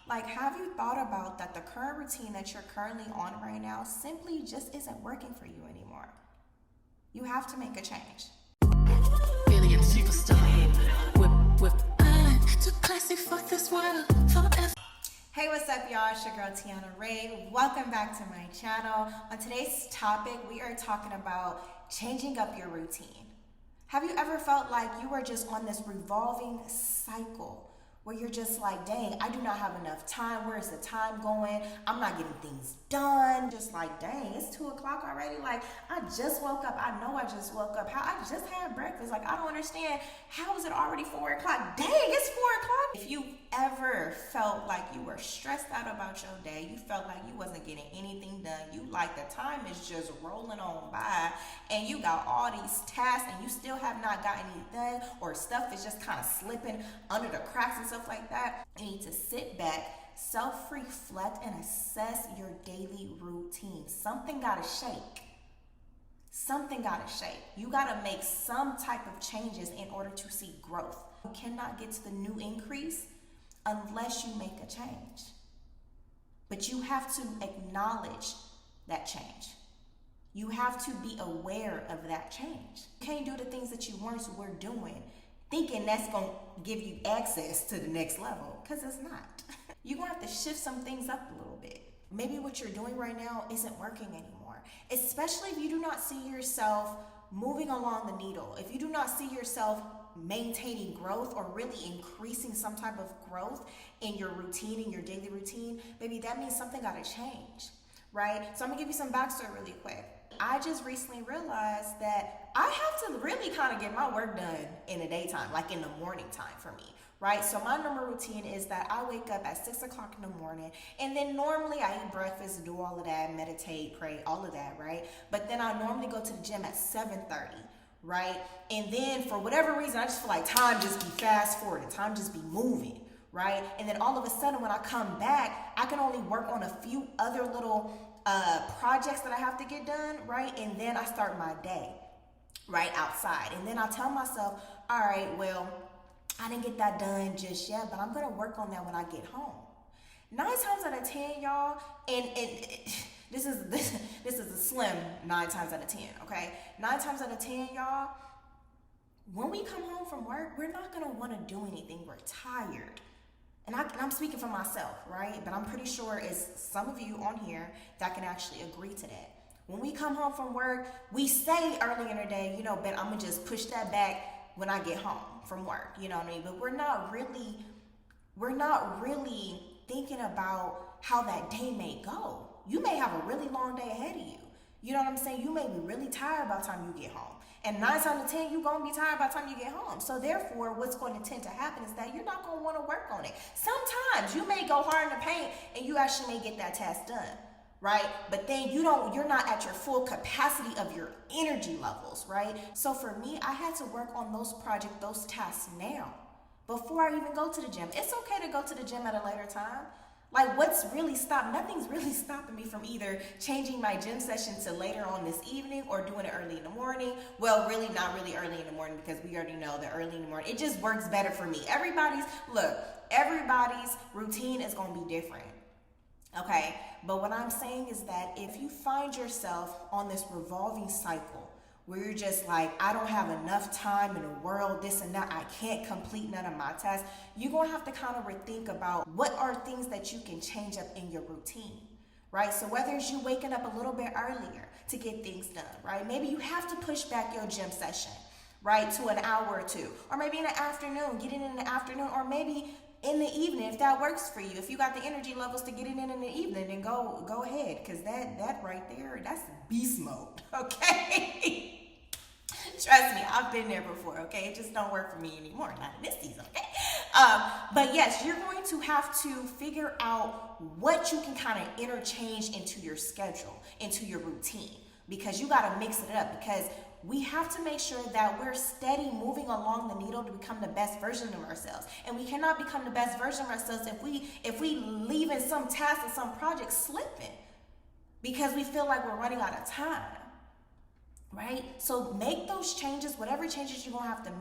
Like, have you thought about that the current routine that you're currently on right now simply just isn't working for you anymore? You have to make a change. Billion superstar. Whip, too classic, fuck this world forever. Hey, what's up, y'all? It's your girl tianiarae. Welcome back to my channel. On today's topic, we are talking about changing up your routine. Have you ever felt like you are just on this revolving cycle where you're just like, dang, I do not have enough time. Where's the time going? I'm not getting things done. Just like, dang, it's 2 o'clock already. Like, I just woke up. I know I just woke up. I just had breakfast. Like, I don't understand. How is it already 4 o'clock? Dang, it's 4 o'clock. If you ever felt like you were stressed out about your day, you felt like you wasn't getting anything done, you like the time is just rolling on by and you got all these tasks and you still have not gotten anything done, or stuff is just kind of slipping under the cracks and stuff like that, you need to sit back, self-reflect, and assess your daily routine. Something gotta shake. Something gotta shake. You gotta make some type of changes in order to see growth. You cannot get to the new increase unless you make a change. But you have to acknowledge that change. You have to be aware of that change. You can't do the things that you once were doing thinking that's going to give you access to the next level, because it's not. You're going to have to shift some things up a little bit. Maybe what you're doing right now isn't working anymore, especially if you do not see yourself moving along the needle. If you do not see yourself maintaining growth or really increasing some type of growth in your routine, in your daily routine, maybe that means something got to change, right? So I'm gonna give you some backstory really quick. I just recently realized that I have to really kind of get my work done in the daytime, like in the morning time for me, right? So my normal routine is that I wake up at 6 o'clock in the morning, and then normally I eat breakfast, do all of that, meditate, pray, all of that, right? But then I normally go to the gym at 7:30. Right? And then for whatever reason, I just feel like time just be fast forwarding, time just be moving, right? And then all of a sudden when I come back, I can only work on a few other little projects that I have to get done, right? And then I start my day, right, outside. And then I tell myself, all right, well, I didn't get that done just yet, but I'm gonna work on that when I get home. 9 times out of 10, y'all, and this is a slim 9 times out of 10, okay? 9 times out of 10, y'all, when we come home from work, we're not gonna wanna do anything. We're tired. And I'm speaking for myself, right? But I'm pretty sure it's some of you on here that can actually agree to that. When we come home from work, we say early in the day, you know, but I'm gonna just push that back when I get home from work, you know what I mean? But we're not really thinking about how that day may go. You may have a really long day ahead of you. You know what I'm saying? You may be really tired by the time you get home. And 9 times out of 10, you're going to be tired by the time you get home. So therefore, what's going to tend to happen is that you're not going to want to work on it. Sometimes you may go hard in the paint and you actually may get that task done, right? But then you're not at your full capacity of your energy levels, right? So for me, I had to work on those projects, those tasks now before I even go to the gym. It's okay to go to the gym at a later time. Like, nothing's really stopping me from either changing my gym session to later on this evening or doing it early in the morning. Well, really not really early in the morning, because we already know that early in the morning, it just works better for me. Everybody's routine is going to be different. Okay, but what I'm saying is that if you find yourself on this revolving cycle where you're just like, I don't have enough time in the world, this and that, I can't complete none of my tasks, you're going to have to kind of rethink about what are things that you can change up in your routine, right? So whether it's you waking up a little bit earlier to get things done, right? Maybe you have to push back your gym session, right, to an hour or two, or maybe in the afternoon, get it in the afternoon, or maybe in the evening, if that works for you. If you got the energy levels to get it in the evening, then go ahead, because that right there, that's beast mode, okay? Trust me, I've been there before, okay? It just don't work for me anymore, not in this season, okay? But yes, you're going to have to figure out what you can kind of interchange into your schedule, into your routine, because you got to mix it up, because we have to make sure that we're steady moving along the needle to become the best version of ourselves. And we cannot become the best version of ourselves if we leaving some tasks and some projects slipping because we feel like we're running out of time. right? So make those changes, whatever changes you're gonna have to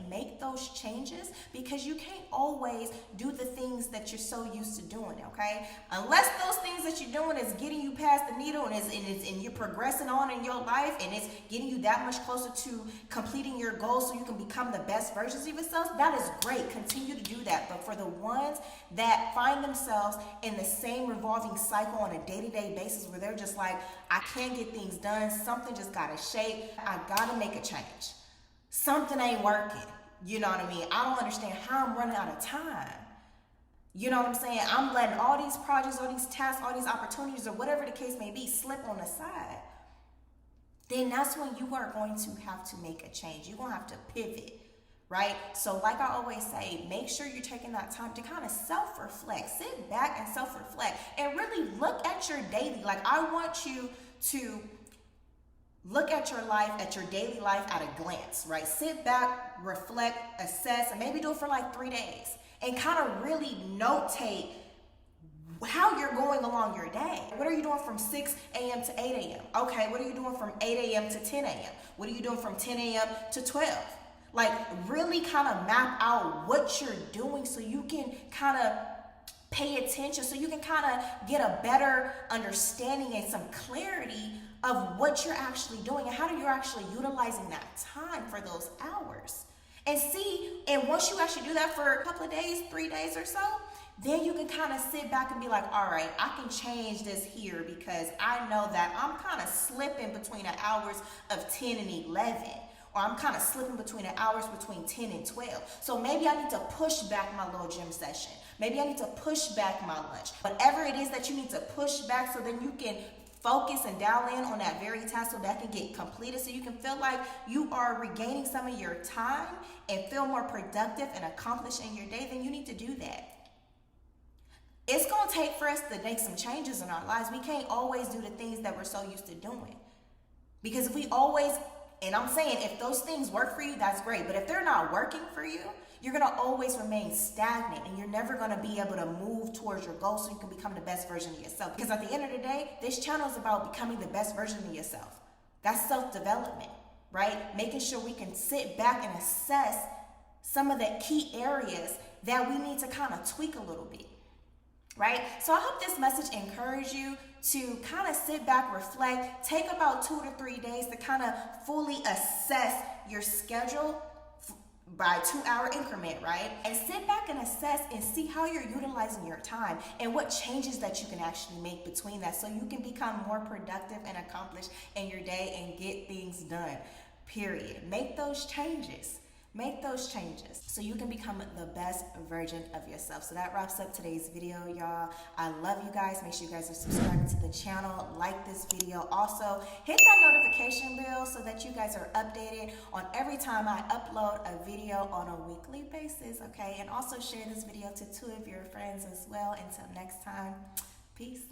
make those changes, because you can't always do the things that you're so used to doing, okay? Unless those things that you're doing is getting you past the needle and you're progressing on in your life and it's getting you that much closer to completing your goals so you can become the best versions of yourself, that is great. Continue to do that. But for the ones that find themselves in the same revolving cycle on a day-to-day basis where they're just like, I can't get things done, something just gotta shake, I gotta make a change. Something ain't working. You know what I mean? I don't understand how I'm running out of time. You know what I'm saying? I'm letting all these projects, all these tasks, all these opportunities, or whatever the case may be, slip on the side. Then that's when you are going to have to make a change. You're gonna have to pivot, right? So like I always say, make sure you're taking that time to kind of self-reflect. Sit back and self-reflect and really look at your daily. Like, I want you to look at your life, at your daily life at a glance, right? Sit back, reflect, assess, and maybe do it for like 3 days and kind of really notate how you're going along your day. What are you doing from 6 a.m. to 8 a.m.? Okay, what are you doing from 8 a.m. to 10 a.m.? What are you doing from 10 a.m. to 12? Like, really kind of map out what you're doing so you can kind of pay attention, so you can kind of get a better understanding and some clarity of what you're actually doing and how you're actually utilizing that time for those hours. And once you actually do that for a couple of days, 3 days or so, then you can kind of sit back and be like, all right, I can change this here because I know that I'm kind of slipping between the hours of 10 and 11. Or I'm kind of slipping between the hours between 10 and 12. So maybe I need to push back my little gym session. Maybe I need to push back my lunch. Whatever it is that you need to push back so then you can focus and dial in on that very task so that can get completed, so you can feel like you are regaining some of your time and feel more productive and accomplished in your day, then you need to do that. It's going to take for us to make some changes in our lives. We can't always do the things that we're so used to doing. Because if we always, and I'm saying if those things work for you, that's great. But if they're not working for you, you're going to always remain stagnant and you're never going to be able to move towards your goal so you can become the best version of yourself. Because at the end of the day, this channel is about becoming the best version of yourself. That's self-development, right? Making sure we can sit back and assess some of the key areas that we need to kind of tweak a little bit, right? So I hope this message encouraged you to kind of sit back, reflect, take about 2 to 3 days to kind of fully assess your schedule by 2-hour increment, right? And sit back and assess and see how you're utilizing your time and what changes that you can actually make between that so you can become more productive and accomplished in your day and get things done, period. Make those changes. Make those changes so you can become the best version of yourself. So that wraps up today's video, y'all. I love you guys. Make sure you guys are subscribing to the channel. Like this video. Also, hit that notification bell so that you guys are updated on every time I upload a video on a weekly basis, okay? And also share this video to 2 of your friends as well. Until next time, peace.